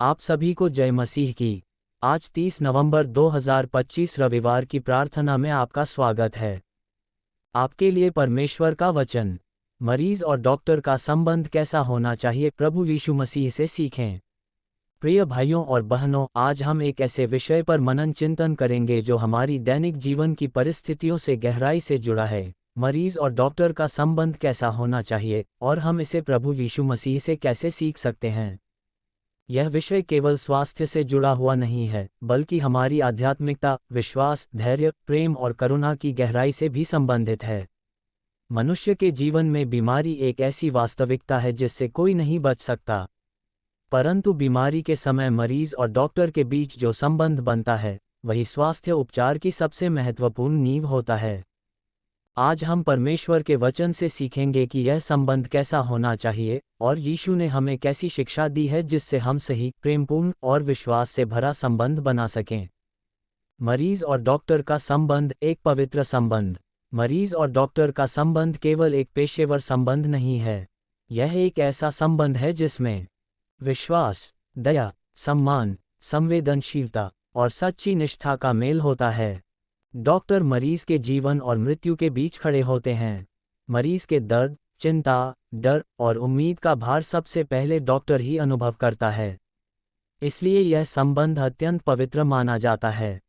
आप सभी को जय मसीह की। आज 30 नवंबर 2025 रविवार की प्रार्थना में आपका स्वागत है। आपके लिए परमेश्वर का वचन। मरीज और डॉक्टर का संबंध कैसा होना चाहिए, प्रभु यीशु मसीह से सीखें। प्रिय भाइयों और बहनों, आज हम एक ऐसे विषय पर मनन चिंतन करेंगे जो हमारी दैनिक जीवन की परिस्थितियों से गहराई से जुड़ा है। मरीज और डॉक्टर का संबंध कैसा होना चाहिए और हम इसे प्रभु यीशु मसीह से कैसे सीख सकते हैं। यह विषय केवल स्वास्थ्य से जुड़ा हुआ नहीं है, बल्कि हमारी आध्यात्मिकता, विश्वास, धैर्य, प्रेम और करुणा की गहराई से भी संबंधित है। मनुष्य के जीवन में बीमारी एक ऐसी वास्तविकता है जिससे कोई नहीं बच सकता। परंतु बीमारी के समय मरीज और डॉक्टर के बीच जो संबंध बनता है, वही स्वास्थ्य उपचार की सबसे महत्वपूर्ण नींव होता है। आज हम परमेश्वर के वचन से सीखेंगे कि यह संबंध कैसा होना चाहिए और यीशु ने हमें कैसी शिक्षा दी है जिससे हम सही, प्रेमपूर्ण और विश्वास से भरा संबंध बना सकें। मरीज और डॉक्टर का संबंध एक पवित्र संबंध। मरीज और डॉक्टर का संबंध केवल एक पेशेवर संबंध नहीं है। यह एक ऐसा संबंध है जिसमें विश्वास, दया, सम्मान, संवेदनशीलता और सच्ची निष्ठा का मेल होता है। डॉक्टर मरीज के जीवन और मृत्यु के बीच खड़े होते हैं। मरीज के दर्द, चिंता, डर और उम्मीद का भार सबसे पहले डॉक्टर ही अनुभव करता है। इसलिए यह संबंध अत्यंत पवित्र माना जाता है।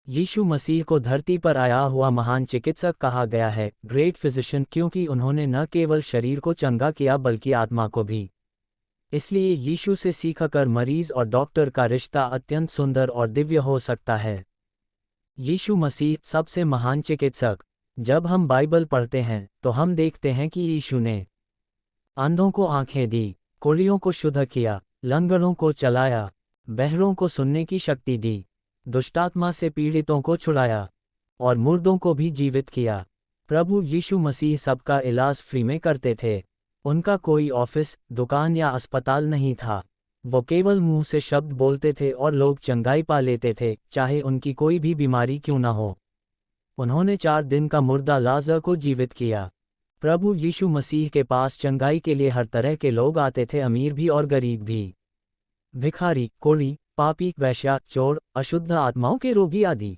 यीशु मसीह को धरती पर आया हुआ महान चिकित्सक कहा गया है, ग्रेट फिजिशियन, क्योंकि उन्होंने न केवल शरीर को चंगा किया बल्कि आत्मा को भी। इसलिए यीशु से सीखकर मरीज और डॉक्टर का रिश्ता अत्यंत सुंदर और दिव्य हो सकता है। यीशु मसीह सबसे महान चिकित्सक। जब हम बाइबल पढ़ते हैं तो हम देखते हैं कि यीशु ने अंधों को आंखें दी, कोढ़ियों को शुद्ध किया, लंगड़ों को चलाया, बहरों को सुनने की शक्ति दी, दुष्टात्मा से पीड़ितों को छुड़ाया और मुर्दों को भी जीवित किया। प्रभु यीशु मसीह सबका इलाज फ्री में करते थे। उनका कोई ऑफिस, दुकान या अस्पताल नहीं था। वो केवल मुंह से शब्द बोलते थे और लोग चंगाई पा लेते थे, चाहे उनकी कोई भी बीमारी क्यों न हो। उन्होंने 4 दिन का मुर्दा लाजर को जीवित किया। प्रभु यीशु मसीह के पास चंगाई के लिए हर तरह के लोग आते थे, अमीर भी और गरीब भी, भिखारी, कोढ़ी, पापी, वेश्या, चोर, अशुद्ध आत्माओं के रोगी आदि।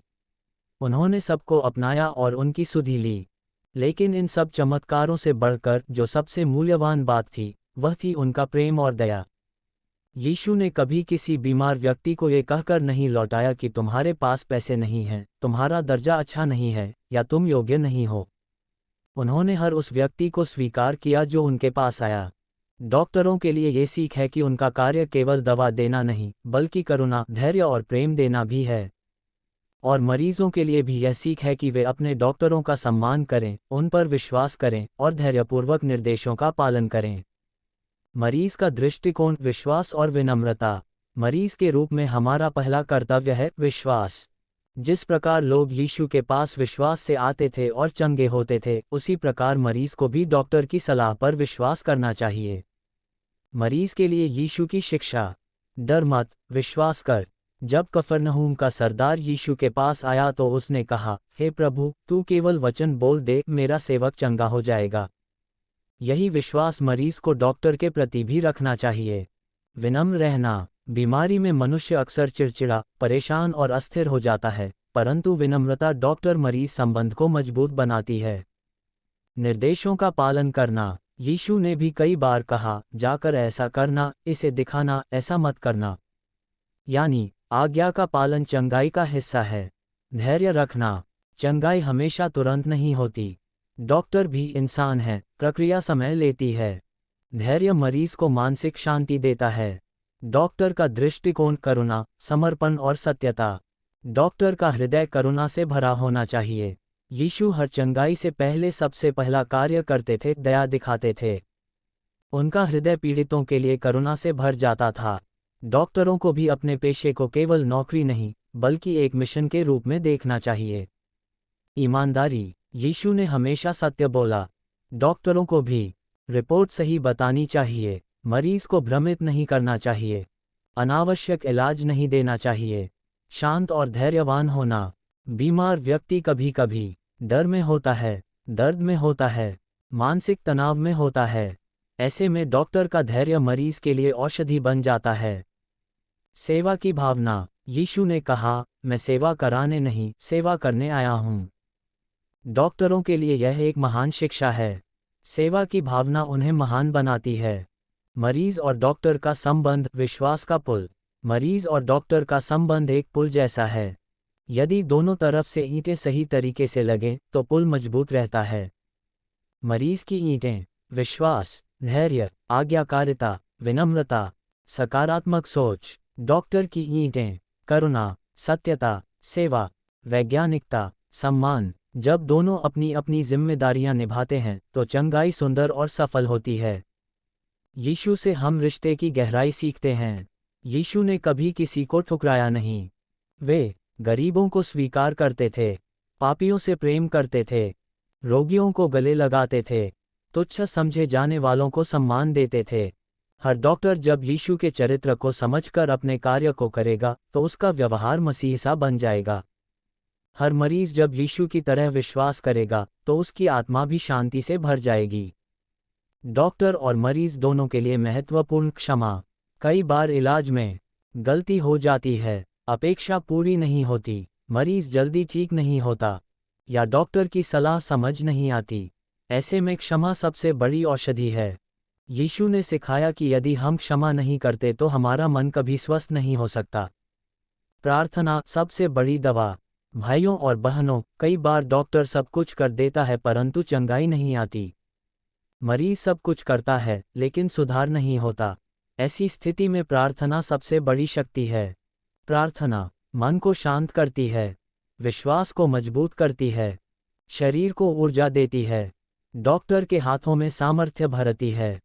उन्होंने सबको अपनाया और उनकी सुधि ली। लेकिन इन सब चमत्कारों से बढ़कर जो सबसे मूल्यवान बात थी, वह थी उनका प्रेम और दया। यीशु ने कभी किसी बीमार व्यक्ति को ये कहकर नहीं लौटाया कि तुम्हारे पास पैसे नहीं हैं, तुम्हारा दर्जा अच्छा नहीं है या तुम योग्य नहीं हो। उन्होंने हर उस व्यक्ति को स्वीकार किया जो उनके पास आया। डॉक्टरों के लिए ये सीख है कि उनका कार्य केवल दवा देना नहीं, बल्कि करुणा, धैर्य और प्रेम देना भी है। और मरीजों के लिए भी यह सीख है कि वे अपने डॉक्टरों का सम्मान करें, उन पर विश्वास करें और धैर्यपूर्वक निर्देशों का पालन करें। मरीज का दृष्टिकोण, विश्वास और विनम्रता। मरीज के रूप में हमारा पहला कर्तव्य है विश्वास। जिस प्रकार लोग यीशु के पास विश्वास से आते थे और चंगे होते थे, उसी प्रकार मरीज को भी डॉक्टर की सलाह पर विश्वास करना चाहिए। मरीज के लिए यीशु की शिक्षा, डर मत, विश्वास कर। जब कफरनहूम का सरदार यीशु के पास आया तो उसने कहा, हे प्रभु, तू केवल वचन बोल दे, मेरा सेवक चंगा हो जाएगा। यही विश्वास मरीज को डॉक्टर के प्रति भी रखना चाहिए। विनम्र रहना। बीमारी में मनुष्य अक्सर चिड़चिड़ा, परेशान और अस्थिर हो जाता है, परंतु विनम्रता डॉक्टर मरीज संबंध को मजबूत बनाती है। निर्देशों का पालन करना। यीशु ने भी कई बार कहा, जाकर ऐसा करना, इसे दिखाना, ऐसा मत करना। यानी आज्ञा का पालन चंगाई का हिस्सा है। धैर्य रखना। चंगाई हमेशा तुरंत नहीं होती। डॉक्टर भी इंसान है, प्रक्रिया समय लेती है। धैर्य मरीज को मानसिक शांति देता है। डॉक्टर का दृष्टिकोण करुणा, समर्पण और सत्यता। डॉक्टर का हृदय करुणा से भरा होना चाहिए। यीशु हर चंगाई से पहले सबसे पहला कार्य करते थे, दया दिखाते थे। उनका हृदय पीड़ितों के लिए करुणा से भर जाता था। डॉक्टरों को भी अपने पेशे को केवल नौकरी नहीं, बल्कि एक मिशन के रूप में देखना चाहिए। ईमानदारी। यीशु ने हमेशा सत्य बोला। डॉक्टरों को भी रिपोर्ट सही बतानी चाहिए। मरीज को भ्रमित नहीं करना चाहिए। अनावश्यक इलाज नहीं देना चाहिए। शांत और धैर्यवान होना। बीमार व्यक्ति कभी कभी डर में होता है, दर्द में होता है, मानसिक तनाव में होता है। ऐसे में डॉक्टर का धैर्य मरीज के लिए औषधि बन जाता है। सेवा की भावना। यीशु ने कहा, मैं सेवा कराने नहीं, सेवा करने आया हूँ। डॉक्टरों के लिए यह एक महान शिक्षा है। सेवा की भावना उन्हें महान बनाती है। मरीज और डॉक्टर का संबंध विश्वास का पुल। मरीज और डॉक्टर का संबंध एक पुल जैसा है। यदि दोनों तरफ से ईंटें सही तरीके से लगें तो पुल मजबूत रहता है। मरीज की ईंटें विश्वास, धैर्य, आज्ञाकारिता, विनम्रता, सकारात्मक सोच। डॉक्टर की ईंटें करुणा, सत्यता, सेवा, वैज्ञानिकता, सम्मान। जब दोनों अपनी अपनी जिम्मेदारियां निभाते हैं तो चंगाई सुंदर और सफल होती है। यीशु से हम रिश्ते की गहराई सीखते हैं। यीशु ने कभी किसी को ठुकराया नहीं। वे गरीबों को स्वीकार करते थे, पापियों से प्रेम करते थे, रोगियों को गले लगाते थे, तुच्छ समझे जाने वालों को सम्मान देते थे। हर डॉक्टर जब यीशु के चरित्र को समझकर अपने कार्य को करेगा तो उसका व्यवहार मसीह सा बन जाएगा। हर मरीज जब यीशु की तरह विश्वास करेगा तो उसकी आत्मा भी शांति से भर जाएगी। डॉक्टर और मरीज दोनों के लिए महत्वपूर्ण क्षमा। कई बार इलाज में गलती हो जाती है, अपेक्षा पूरी नहीं होती, मरीज जल्दी ठीक नहीं होता, या डॉक्टर की सलाह समझ नहीं आती। ऐसे में क्षमा सबसे बड़ी औषधि है। यीशु ने सिखाया कि यदि हम क्षमा नहीं करते तो हमारा मन कभी स्वस्थ नहीं हो सकता। प्रार्थना सबसे बड़ी दवा। भाइयों और बहनों, कई बार डॉक्टर सब कुछ कर देता है परंतु चंगाई नहीं आती। मरीज सब कुछ करता है लेकिन सुधार नहीं होता। ऐसी स्थिति में प्रार्थना सबसे बड़ी शक्ति है। प्रार्थना मन को शांत करती है, विश्वास को मजबूत करती है, शरीर को ऊर्जा देती है, डॉक्टर के हाथों में सामर्थ्य भरती है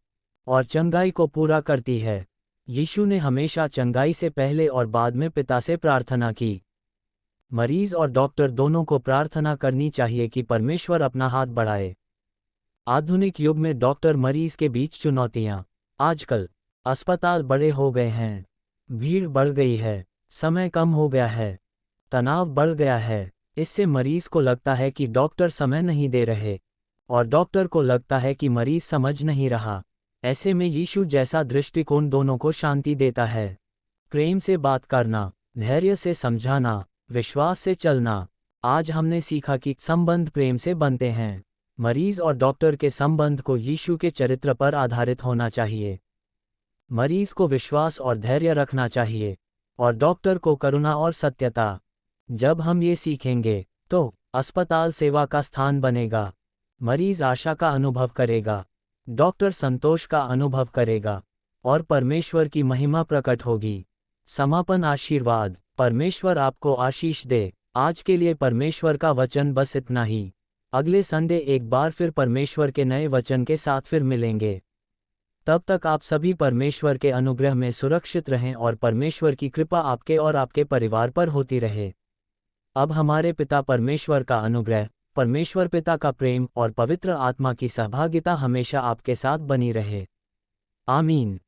और चंगाई को पूरा करती है। यीशु ने हमेशा चंगाई से पहले और बाद में पिता से प्रार्थना की। मरीज और डॉक्टर दोनों को प्रार्थना करनी चाहिए कि परमेश्वर अपना हाथ बढ़ाए। आधुनिक युग में डॉक्टर मरीज के बीच चुनौतियां। आजकल अस्पताल बड़े हो गए हैं, भीड़ बढ़ गई है, समय कम हो गया है, तनाव बढ़ गया है। इससे मरीज को लगता है कि डॉक्टर समय नहीं दे रहे और डॉक्टर को लगता है कि मरीज समझ नहीं रहा। ऐसे में यीशु जैसा दृष्टिकोण दोनों को शांति देता है। प्रेम से बात करना, धैर्य से समझाना, विश्वास से चलना। आज हमने सीखा कि संबंध प्रेम से बनते हैं। मरीज और डॉक्टर के संबंध को यीशु के चरित्र पर आधारित होना चाहिए। मरीज को विश्वास और धैर्य रखना चाहिए और डॉक्टर को करुणा और सत्यता। जब हम ये सीखेंगे तो अस्पताल सेवा का स्थान बनेगा, मरीज आशा का अनुभव करेगा, डॉक्टर संतोष का अनुभव करेगा और परमेश्वर की महिमा प्रकट होगी। समापन आशीर्वाद। परमेश्वर आपको आशीष दे। आज के लिए परमेश्वर का वचन बस इतना ही। अगले संडे एक बार फिर परमेश्वर के नए वचन के साथ फिर मिलेंगे। तब तक आप सभी परमेश्वर के अनुग्रह में सुरक्षित रहें और परमेश्वर की कृपा आपके और आपके परिवार पर होती रहे। अब हमारे पिता परमेश्वर का अनुग्रह, परमेश्वर पिता का प्रेम और पवित्र आत्मा की सहभागिता हमेशा आपके साथ बनी रहे। आमीन।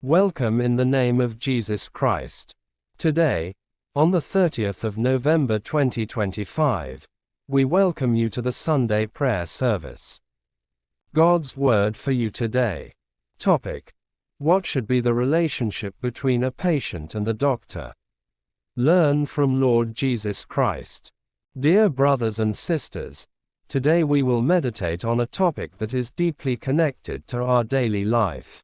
Welcome in the name of Jesus Christ. Today, on the 30th of November 2025, we welcome you to the Sunday prayer service. God's Word for you today. Topic: What should be the relationship between a patient and a doctor? Learn from Lord Jesus Christ. Dear brothers and sisters, today we will meditate on a topic that is deeply connected to our daily life.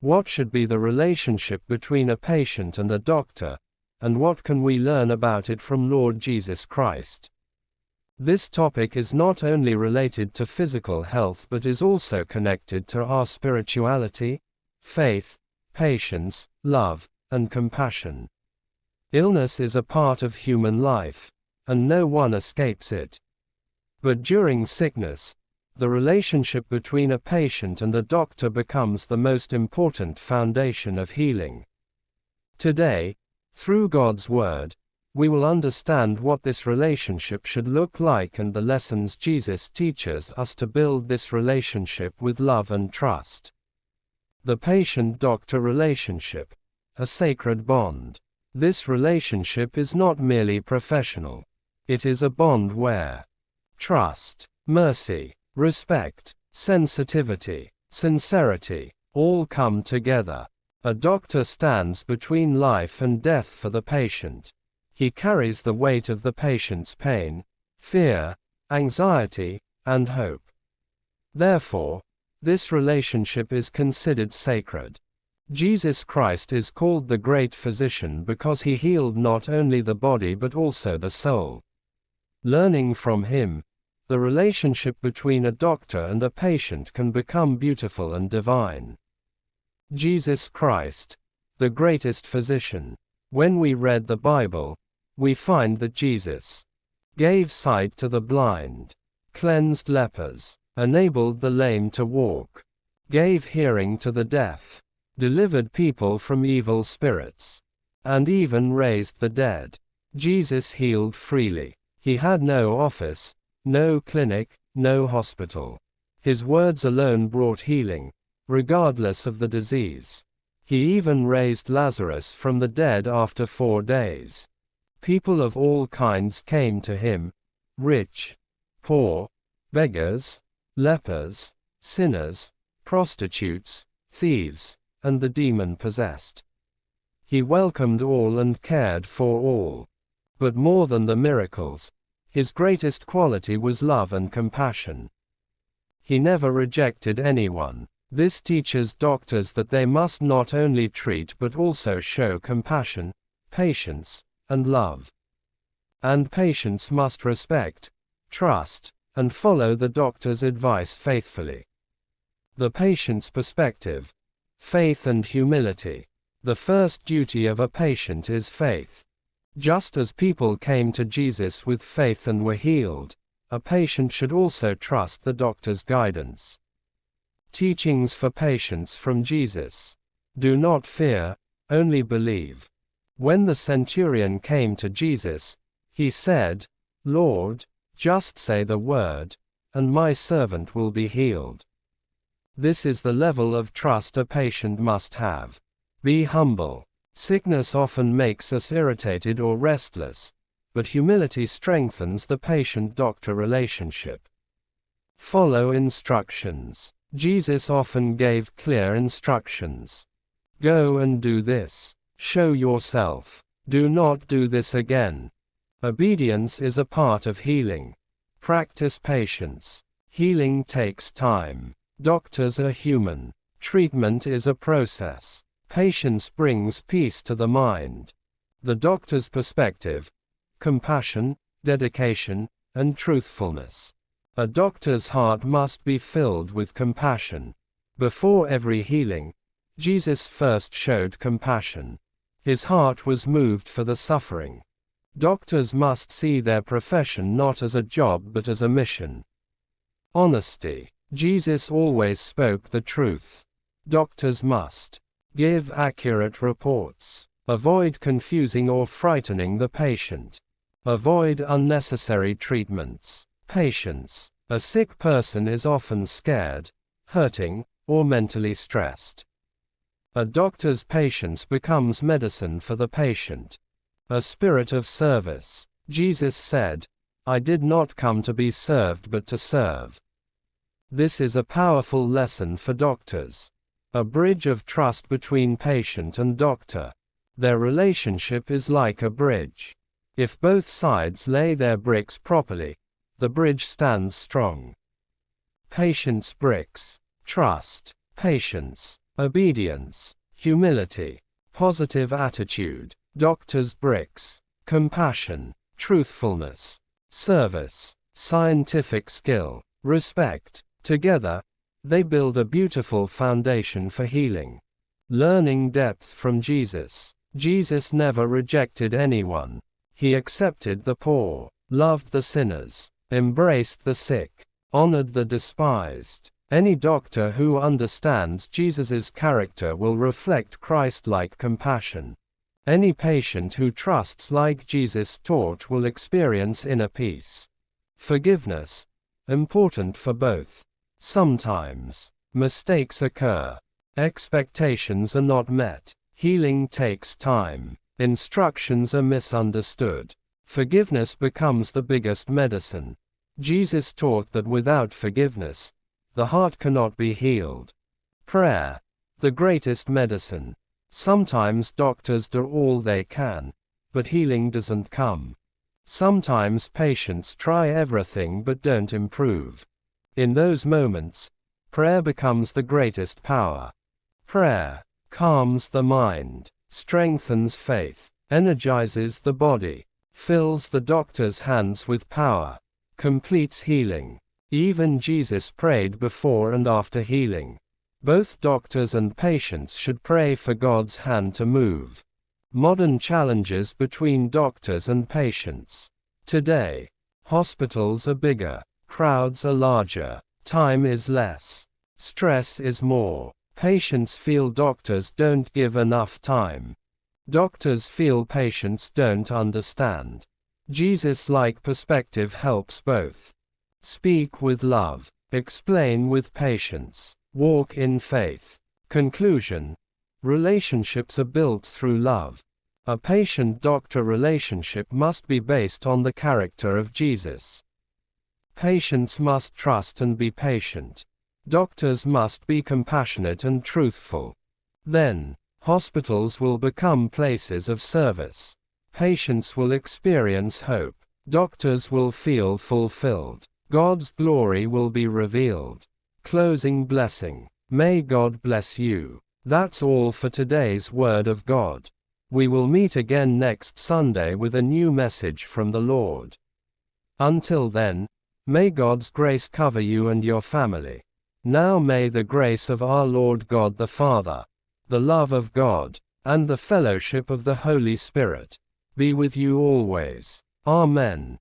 What should be the relationship between a patient and a doctor, and what can we learn about it from Lord Jesus Christ? This topic is not only related to physical health but is also connected to our spirituality, faith, patience, love, and compassion. Illness is a part of human life, and no one escapes it. But during sickness, the relationship between a patient and a doctor becomes the most important foundation of healing. Today, through God's Word, we will understand what this relationship should look like and the lessons Jesus teaches us to build this relationship with love and trust. The patient-doctor relationship, a sacred bond. This relationship is not merely professional. It is a bond where trust, mercy, respect, sensitivity, sincerity, all come together. A doctor stands between life and death for the patient. He carries the weight of the patient's pain, fear, anxiety, and hope. Therefore, this relationship is considered sacred. Jesus Christ is called the Great Physician because he healed not only the body but also the soul. Learning from him, the relationship between a doctor and a patient can become beautiful and divine. Jesus Christ, the greatest physician. When we read the Bible, we find that Jesus gave sight to the blind, cleansed lepers, enabled the lame to walk, gave hearing to the deaf, delivered people from evil spirits, and even raised the dead. Jesus healed freely. He had no office, no clinic, no hospital. His words alone brought healing, regardless of the disease. He even raised Lazarus from the dead after 4 days. People of all kinds came to him, rich, poor, beggars, lepers, sinners, prostitutes, thieves, and the demon-possessed. He welcomed all and cared for all. But more than the miracles, his greatest quality was love and compassion. He never rejected anyone. This teaches doctors that they must not only treat but also show compassion, patience, and love. And patients must respect, trust, and follow the doctor's advice faithfully. The patient's perspective, faith and humility. The first duty of a patient is faith. Just as people came to Jesus with faith and were healed, a patient should also trust the doctor's guidance. Teachings for patients from Jesus. Do not fear, only believe. When the centurion came to Jesus, he said, "Lord, just say the word, and my servant will be healed." This is the level of trust a patient must have. Be humble. Sickness often makes us irritated or restless, but humility strengthens the patient-doctor relationship. Follow instructions. Jesus often gave clear instructions. Go and do this. Show yourself. Do not do this again. Obedience is a part of healing. Practice patience. Healing takes time. Doctors are human. Treatment is a process. Patience brings peace to the mind. The doctor's perspective, compassion, dedication, and truthfulness. A doctor's heart must be filled with compassion. Before every healing, Jesus first showed compassion. His heart was moved for the suffering. Doctors must see their profession not as a job but as a mission. Honesty. Jesus always spoke the truth. Doctors must give accurate reports. Avoid confusing or frightening the patient. Avoid unnecessary treatments. Patience. A sick person is often scared, hurting, or mentally stressed. A doctor's patience becomes medicine for the patient. A spirit of service. Jesus said, "I did not come to be served but to serve." This is a powerful lesson for doctors. A bridge of trust between patient and doctor. Their relationship is like a bridge. If both sides lay their bricks properly, the bridge stands strong. Patience bricks. Trust, patience, obedience, humility, positive attitude. Doctor's bricks. Compassion, truthfulness, service, scientific skill, respect. Together, they build a beautiful foundation for healing. Learning depth from Jesus. Jesus never rejected anyone. He accepted the poor, loved the sinners, embraced the sick, honored the despised. Any doctor who understands Jesus' character will reflect Christ-like compassion. Any patient who trusts like Jesus taught will experience inner peace. Forgiveness. Important for both. Sometimes, mistakes occur. Expectations are not met. Healing takes time. Instructions are misunderstood. Forgiveness becomes the biggest medicine. Jesus taught that without forgiveness, the heart cannot be healed. Prayer. The greatest medicine. Sometimes doctors do all they can, but healing doesn't come. Sometimes patients try everything but don't improve. In those moments, prayer becomes the greatest power. Prayer calms the mind, strengthens faith, energizes the body, fills the doctor's hands with power, completes healing. Even Jesus prayed before and after healing. Both doctors and patients should pray for God's hand to move. Modern challenges between doctors and patients. Today, hospitals are bigger, crowds are larger, time is less, stress is more. Patients feel doctors don't give enough time. Doctors feel patients don't understand. Jesus-like perspective helps both. Speak with love, explain with patience, walk in faith. Conclusion: relationships are built through love. A patient-doctor relationship must be based on the character of Jesus. Patients must trust and be patient. Doctors must be compassionate and truthful. Then, hospitals will become places of service. Patients will experience hope. Doctors will feel fulfilled. God's glory will be revealed. Closing blessing. May God bless you. That's all for today's Word of God. We will meet again next Sunday with a new message from the Lord. Until then, may God's grace cover you and your family. Now may the grace of our Lord God the Father, the love of God, and the fellowship of the Holy Spirit be with you always. Amen.